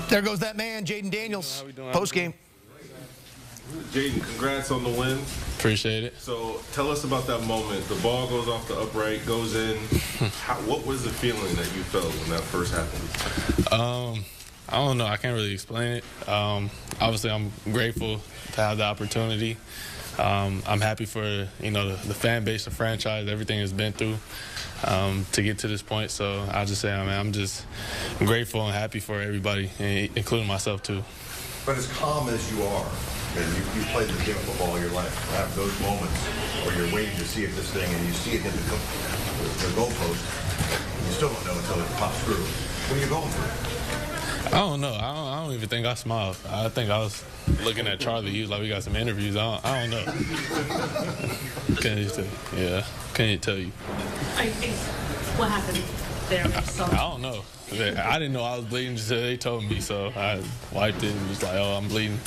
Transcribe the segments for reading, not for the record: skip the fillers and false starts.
There goes that man, Jayden Daniels, post-game. Jayden, congrats on the win. Appreciate it. So tell us about that moment. The ball goes off the upright, goes in. What was the feeling that you felt when that first happened? I don't know. I can't really explain it. Obviously, I'm grateful to have the opportunity. I'm happy for the fan base, the franchise, everything it's been through to get to this point. So I'll just say, I'm just grateful and happy for everybody, including myself too. But as calm as you are, and you played the game of football all your life, to have those moments where you're waiting to see if this thing, and you see it hit the goalpost, you still don't know until it pops through. What are you going through? I don't know. I don't even think I smiled. I think I was looking at Charlie. He was like, "We got some interviews." I don't know. Can't even tell you. Yeah, can't even tell you. What happened there? I don't know. I didn't know I was bleeding until they told me, so I wiped it and was like, "Oh, I'm bleeding."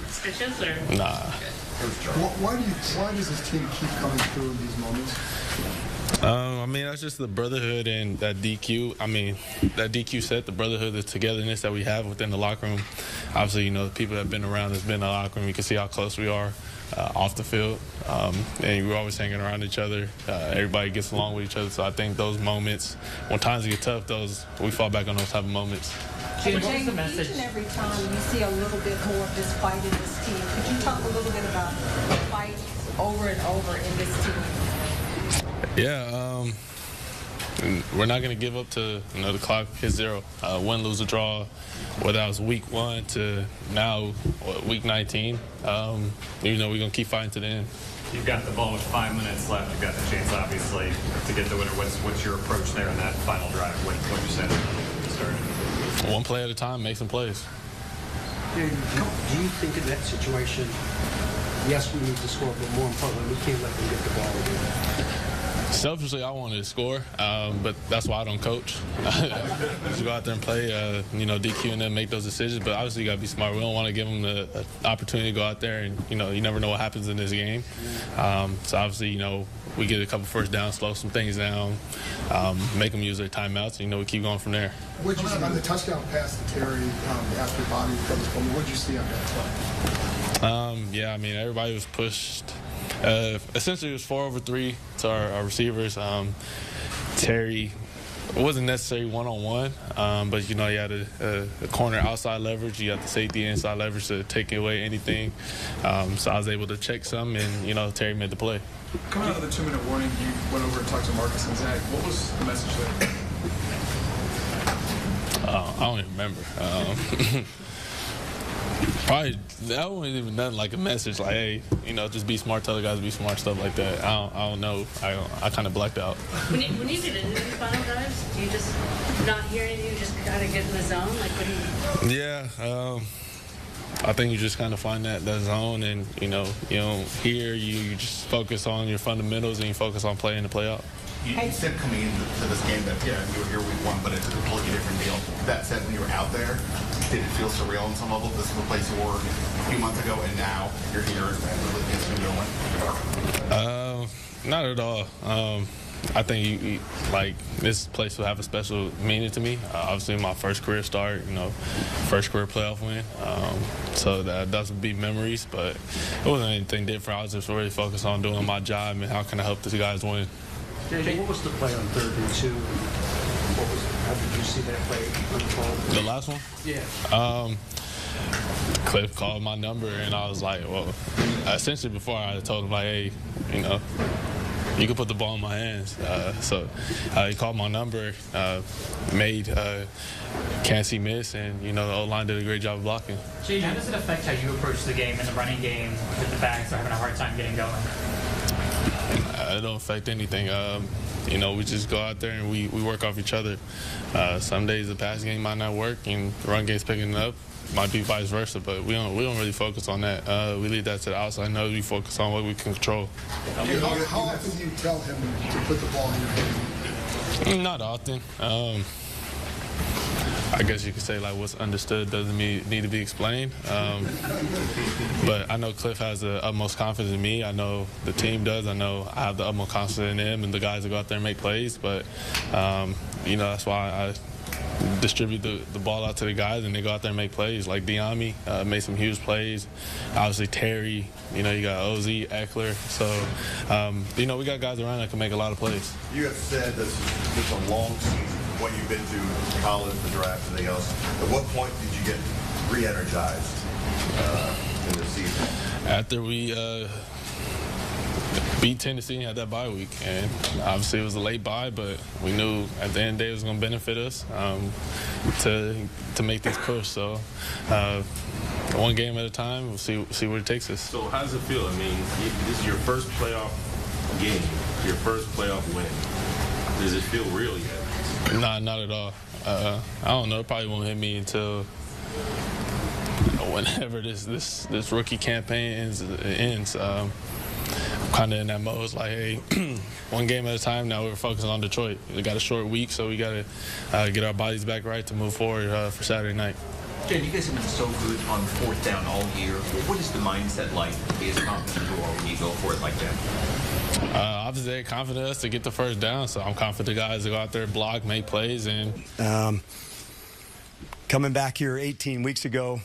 Stitches or? Nah. Why does this team keep coming through in these moments? I mean, that's just the brotherhood and that DQ. I mean, that DQ set, the brotherhood, the togetherness that we have within the locker room. Obviously, the people that have been around us, been in the locker room, you can see how close we are off the field. And we're always hanging around each other. Everybody gets along with each other. So I think those moments, when times get tough, we fall back on those type of moments. Each and every time you see a little bit more of this fight in this team, could you talk a little bit about the fight over and over in this team? Yeah, we're not going to give up to the clock hit zero. Win, lose, or draw. Whether that was week 1 to now week 19, we're going to keep fighting to the end. You've got the ball with 5 minutes left. You've got the chance, obviously, to get the winner. What's your approach there in that final drive? What you said to start? One play at a time, make some plays. Do you think in that situation, yes, we need to score, but more importantly, we can't let them get the ball again? Selfishly, I wanted to score, but that's why I don't coach. Just go out there and play, DQ and then make those decisions. But obviously, you got to be smart. We don't want to give them the opportunity to go out there and, you never know what happens in this game. So obviously, we get a couple first downs, slow some things down, make them use their timeouts, and, we keep going from there. What did you see on the touchdown pass to Terry after Bobby recovered from it? What did you see on that play? Yeah, I mean, everybody was pushed. Essentially, it was 4 over 3 to our receivers. Terry, it wasn't necessarily one-on-one, but, you had a corner outside leverage. You got the safety inside leverage to take away anything. So I was able to check some, and, Terry made the play. Coming out of the 2-minute warning, you went over and talked to Marcus and Zach. What was the message there? I don't even remember. Probably that wasn't even nothing like a message like, hey, just be smart, tell the guys to be smart, stuff like that. I don't know. I kind of blacked out. When you get into these final drives, do you just not hear anything? You just kind of get in the zone? Like, what do you? Yeah. I think you just kind of find that zone, and you don't hear. You just focus on your fundamentals, and you focus on playing to play out. You said coming into this game that, you were here week 1, but it's a completely different deal. That said, when you were out there, did it feel surreal on some level? This is the place you were a few months ago, and now you're here and really things are going? Not at all. I think this place will have a special meaning to me. Obviously, my first career start, first career playoff win. So that's be memories, but it wasn't anything different. I was just really focused on doing my job and how can I help the guys win. Jay, what was the play on 3rd and 2? How did you see that play unfold? The last one? Yeah. Cliff called my number, and I was like, well, essentially before I told him, like, hey, you can put the ball in my hands. So he called my number, made can't see miss, and, the O-line did a great job of blocking. Jay, how does it affect how you approach the game in the running game if the backs are having a hard time getting going? It don't affect anything. We just go out there and we work off each other. Some days the pass game might not work and the run game's picking it up. Might be vice versa, but we don't really focus on that. We leave that to the outside nose. We focus on what we can control. How often do you tell him to put the ball in your hand? Not often. I guess you could say like what's understood doesn't need to be explained. But I know Cliff has the utmost confidence in me. I know the team does. I know I have the utmost confidence in him and the guys that go out there and make plays. But, that's why distribute the ball out to the guys, and they go out there and make plays. Like Diami made some huge plays. Obviously Terry, you got OZ, Eckler. So, we got guys around that can make a lot of plays. You have said this is a long season. What you've been through, college, the draft, everything else. At what point did you get re-energized in the season? After we beat Tennessee and had that bye week, and obviously it was a late bye, but we knew at the end of the day it was going to benefit us to make this push. So one game at a time, we'll see where it takes us. So how does it feel? I mean, this is your first playoff game, your first playoff win. Does it feel real yet? Nah, not at all. I don't know. It probably won't hit me until whenever this rookie campaign ends. I'm kind of in that mode. It's like, hey, one game at a time. Now we're focusing on Detroit. We got a short week, so we got to get our bodies back right to move forward for Saturday night. Jayden, you guys have been so good on fourth down all year. What is the mindset like to be as confident as you are when you go for it like that? Obviously, they're confident us to get the first down, so I'm confident the guys to go out there, block, make plays. And coming back here 18 weeks ago,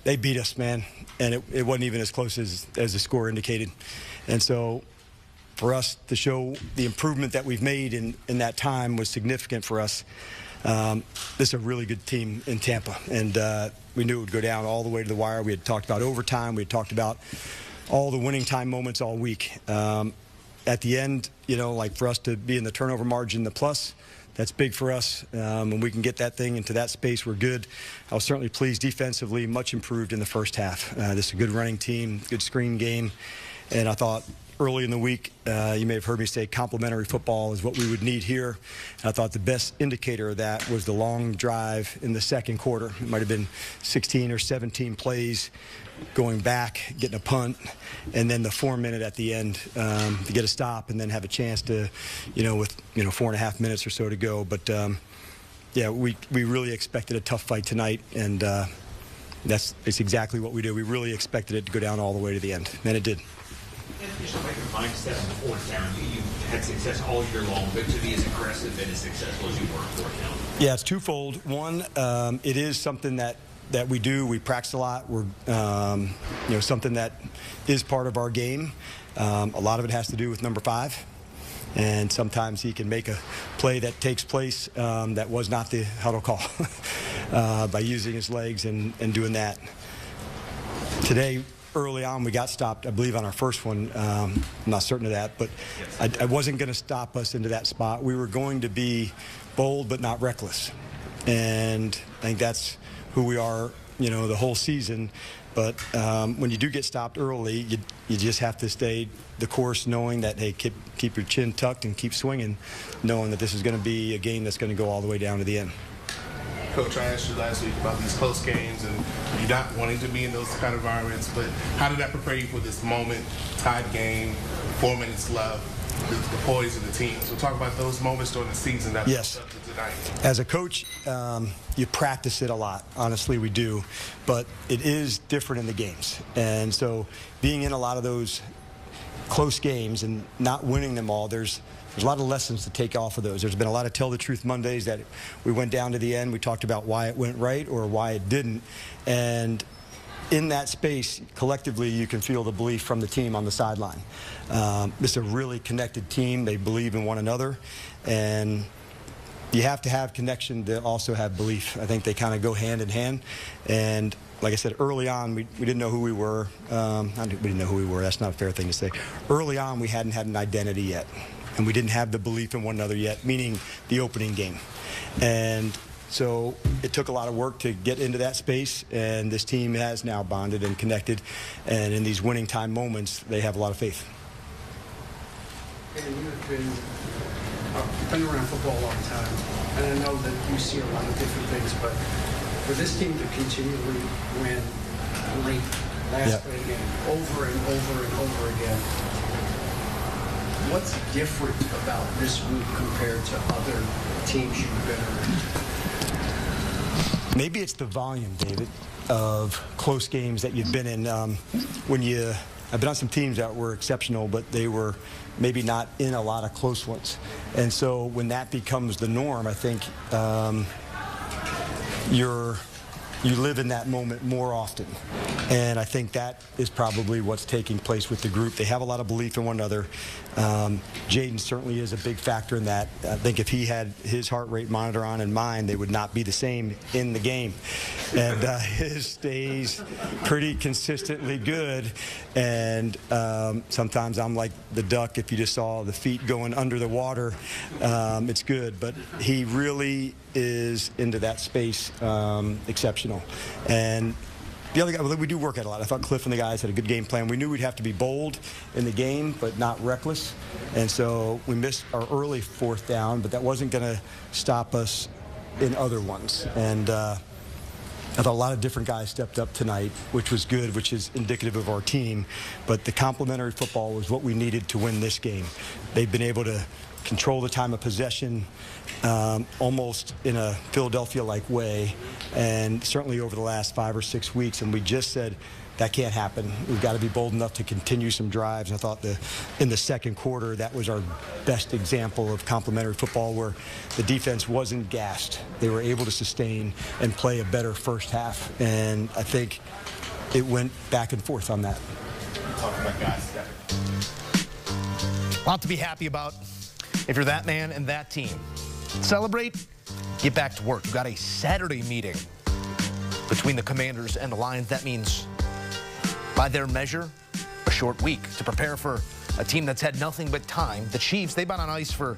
they beat us, man, and it wasn't even as close as the score indicated. And so for us to show the improvement that we've made in that time was significant for us. This is a really good team in Tampa, and we knew it would go down all the way to the wire. We had talked about overtime. We had talked about all the winning time moments all week. At the end, like for us to be in the turnover margin, the plus, that's big for us. When we can get that thing into that space, we're good. I was certainly pleased defensively, much improved in the first half. This is a good running team, good screen game, and I thought early in the week, you may have heard me say complementary football is what we would need here. And I thought the best indicator of that was the long drive in the second quarter. It might have been 16 or 17 plays going back, getting a punt, and then the 4-minute at the end to get a stop and then have a chance to, with 4.5 minutes or so to go. But yeah, we really expected a tough fight tonight, and that's exactly what we did. We really expected it to go down all the way to the end, and it did. Just about your mindset on fourth down. You've had success all year long, but to be as aggressive and as successful as you were on fourth down. Yeah, it's twofold. One, it is something that we do. We practice a lot. We're, something that is part of our game. A lot of it has to do with number 5. And sometimes he can make a play that takes place that was not the huddle call by using his legs and doing that. Today, early on, we got stopped, I believe, on our first one. I'm not certain of that, but I wasn't going to stop us into that spot. We were going to be bold but not reckless. And I think that's who we are, the whole season. But when you do get stopped early, you just have to stay the course, knowing that, hey, keep your chin tucked and keep swinging, knowing that this is going to be a game that's going to go all the way down to the end. Coach, I asked you last week about these close games and you not wanting to be in those kind of environments, but how did that prepare you for this moment, tied game, 4 minutes left, the poise of the team? So talk about those moments during the season that yes. up to tonight. As a coach, you practice it a lot. Honestly, we do. But it is different in the games. And so being in a lot of those close games and not winning them all, there's a lot of lessons to take off of those. There's been a lot of Tell the Truth Mondays that we went down to the end. We talked about why it went right or why it didn't. And in that space, collectively, you can feel the belief from the team on the sideline. This is a really connected team. They believe in one another. And you have to have connection to also have belief. I think they kind of go hand in hand. And like I said, early on, we didn't know who we were. We didn't know who we were. That's not a fair thing to say. Early on, we hadn't had an identity yet. And we didn't have the belief in one another yet, meaning the opening game. And so it took a lot of work to get into that space, and this team has now bonded and connected. And in these winning time moments, they have a lot of faith. And you've been around football a long time, and I know that you see a lot of different things, but for this team to continually win late, last play game, over and over and over again, what's different about this group compared to other teams you've been around? Maybe it's the volume, David, of close games that you've been in. When you I've been on some teams that were exceptional, but they were maybe not in a lot of close ones. And so when that becomes the norm, I think you live in that moment more often. And I think that is probably what's taking place with the group. They have a lot of belief in one another. Jayden certainly is a big factor in that. I think if he had his heart rate monitor on and mine, they would not be the same in the game. And his stays pretty consistently good. And sometimes I'm like the duck. If you just saw the feet going under the water, it's good. But he really is into that space, exceptional. And the other guy, we do work at a lot. I thought Cliff and the guys had a good game plan. We knew we'd have to be bold in the game, but not reckless. And so we missed our early 4th down, but that wasn't going to stop us in other ones. And I thought a lot of different guys stepped up tonight, which was good, which is indicative of our team. But the complementary football was what we needed to win this game. They've been able to control the time of possession almost in a Philadelphia-like way, and certainly over the last 5 or 6 weeks. And we just said, that can't happen. We've got to be bold enough to continue some drives. And I thought in the second quarter, that was our best example of complementary football, where the defense wasn't gassed. They were able to sustain and play a better first half. And I think it went back and forth on that. Talking about guys. A lot to be happy about if you're that man and that team. Celebrate, get back to work. You've got a Saturday meeting between the Commanders and the Lions. That means, by their measure, a short week to prepare for a team that's had nothing but time. The Chiefs, they've been on ice for,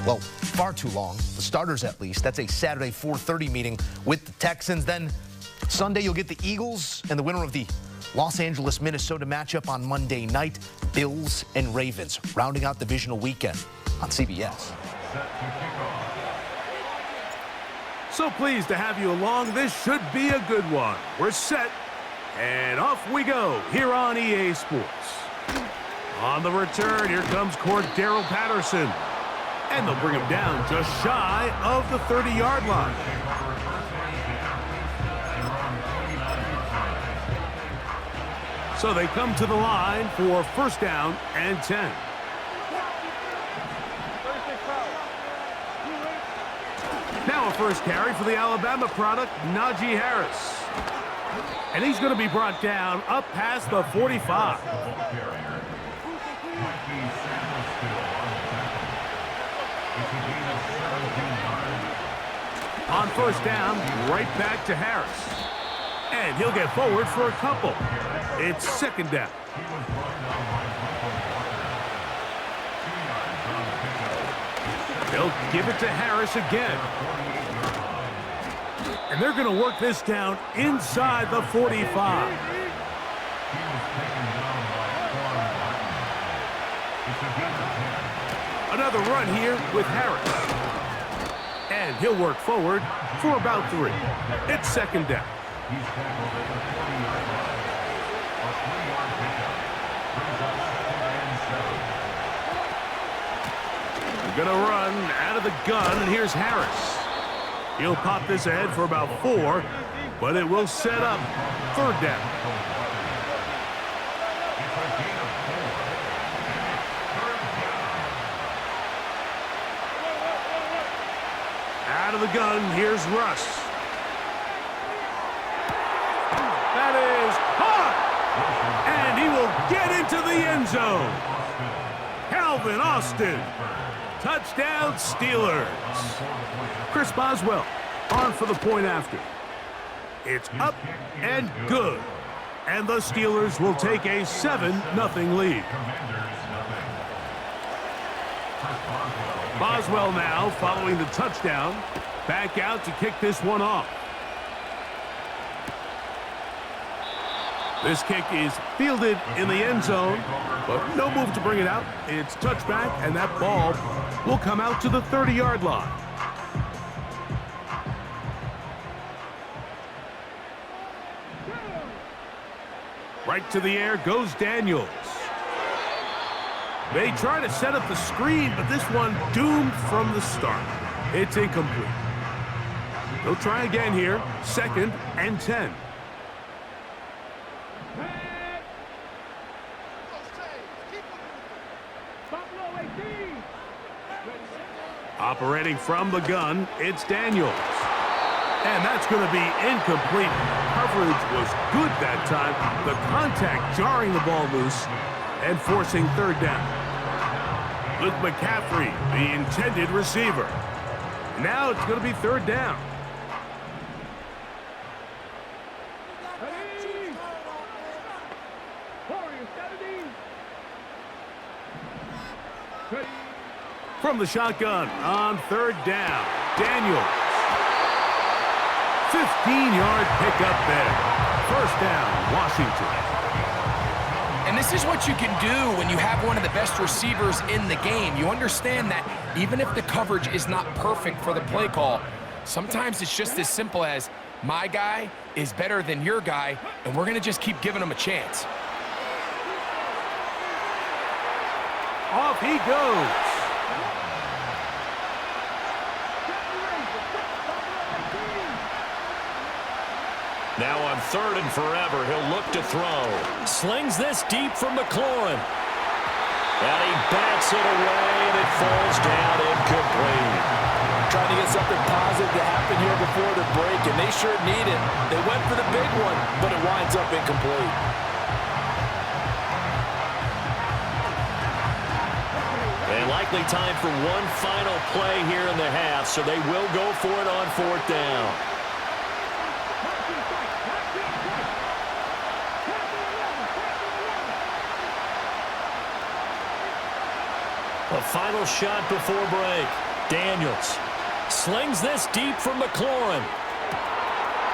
well, far too long. The starters, at least. That's a Saturday 4:30 meeting with the Texans. Then Sunday, you'll get the Eagles and the winner of the Los Angeles, Minnesota matchup on Monday night. Bills and Ravens, rounding out divisional weekend on CBS. So pleased to have you along. This should be a good one. We're set, and off we go here on EA Sports. On the return, here comes Cordero Patterson. And they'll bring him down just shy of the 30-yard line. So they come to the line for 1st down and 10. Now a first carry for the Alabama product, Najee Harris. And he's going to be brought down up past the 45. On 1st down, right back to Harris. And he'll get forward for a couple. It's 2nd down. They'll give it to Harris again. And they're going to work this down inside the 45. Another run here with Harris. And he'll work forward for about 3. It's 2nd down. They're going to run out of the gun, and here's Harris. He'll pop this ahead for about 4, but it will set up 3rd down. Out of the gun, here's Russ. That is caught! And he will get into the end zone. Calvin Austin. Touchdown, Steelers. Chris Boswell on for the point after. It's up and good. And the Steelers will take a 7-0 lead. Boswell now following the touchdown. Back out to kick this one off. This kick is fielded in the end zone, but no move to bring it out. It's touchback, and that ball will come out to the 30-yard line. Right to the air goes Daniels. They try to set up the screen, but this one doomed from the start. It's incomplete. They'll try again here, 2nd and 10. Operating from the gun, it's Daniels. And that's going to be incomplete. Coverage was good that time. The contact jarring the ball loose and forcing third down. Luke McCaffrey, the intended receiver. Now it's going to be third down. From the shotgun on third down, Daniels. 15-yard pickup there. First down, Washington. And this is what you can do when you have one of the best receivers in the game. You understand that even if the coverage is not perfect for the play call, sometimes it's just as simple as my guy is better than your guy, and we're going to just keep giving him a chance. Off he goes. Now on third and forever, he'll look to throw. Slings this deep from McLaurin. And he bats it away, and it falls down incomplete. Trying to get something positive to happen here before the break, and they sure need it. They went for the big one, but it winds up incomplete. And likely time for one final play here in the half, so they will go for it on fourth down. A final shot before break. Daniels slings this deep from McLaurin.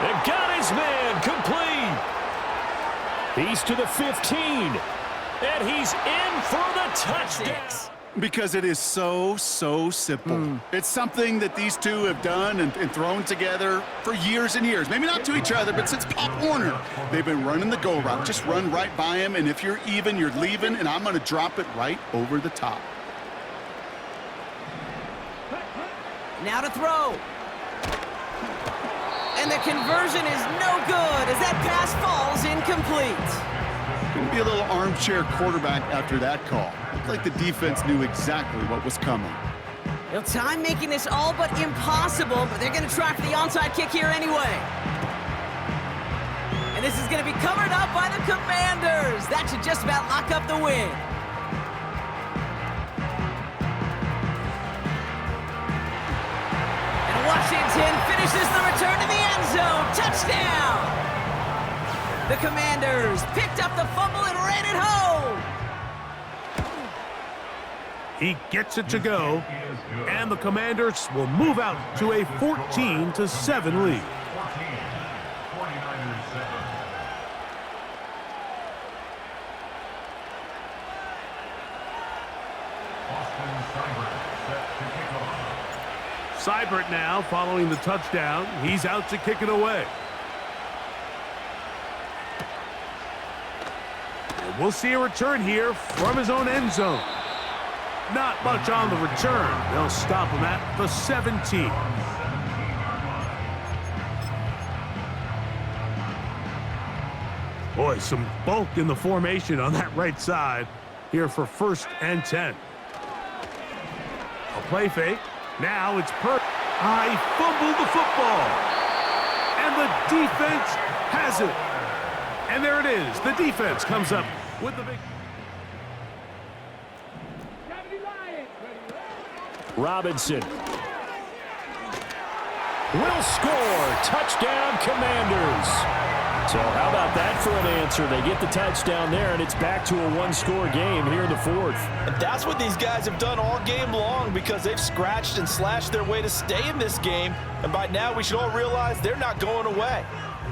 And got his man complete. He's to the 15. And he's in for the touchdown. Because it is so simple. It's something that these two have done and thrown together for years and years. Maybe not to each other, but since Pop Warner. They've been running the go route. Just run right by him, and if you're even, you're leaving, and I'm going to drop it right over the top. Now to throw. And the conversion is no good as that pass falls incomplete. Going to be a little armchair quarterback after that call. Looked like the defense knew exactly what was coming. Well, time making this all but impossible, but they're going to try for the onside kick here anyway. And this is going to be covered up by the Commanders. That should just about lock up the win. Washington finishes the return to the end zone. Touchdown! The Commanders picked up the fumble and ran it home. He gets it to go, and the Commanders will move out to a 14-7 lead. Seibert now following the touchdown. He's out to kick it away. And we'll see a return here from his own end zone. Not much on the return. They'll stop him at the 17. Boy, some bulk in the formation on that right side here for 1st and 10. A play fake. Now it's I fumbled the football. And the defense has it. And there it is. The defense comes up with the big... Robinson will score. Touchdown, Commanders. So how about that for an answer? They get the touchdown there, and it's back to a one-score game here in the fourth. And that's what these guys have done all game long because they've scratched and slashed their way to stay in this game. And by now, we should all realize they're not going away.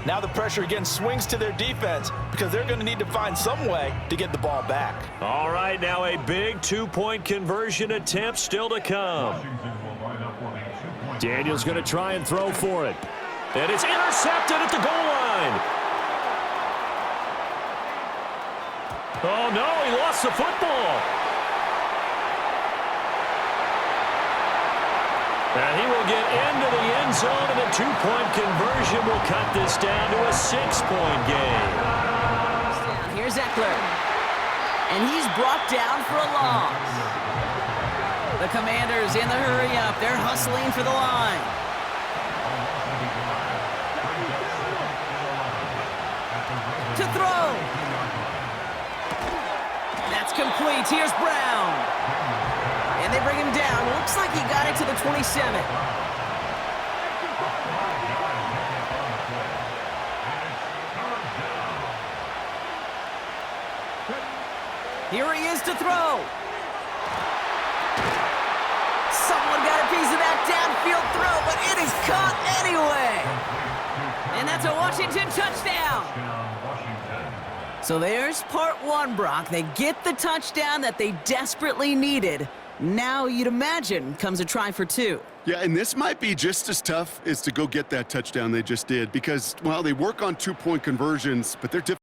Now the pressure again swings to their defense because they're going to need to find some way to get the ball back. All right, now a big two-point conversion attempt still to come. Daniels going to try and throw for it. And it's intercepted at the goal line. Oh, no, he lost the football. And he will get into the end zone, and a two-point conversion will cut this down to a 6-point game. Here's Eckler. And he's brought down for a loss. The Commanders in the hurry-up. They're hustling for the line. To throw. That's complete. Here's Brown. And they bring him down. Looks like he got it to the 27. Here he is to throw. Someone got a piece of that downfield throw, but it is caught anyway. And that's a Washington touchdown. So there's part one, Brock. They get the touchdown that they desperately needed. Now, you'd imagine, comes a try for two. Yeah, and this might be just as tough as to go get that touchdown they just did because, well, they work on two-point conversions, but they're difficult.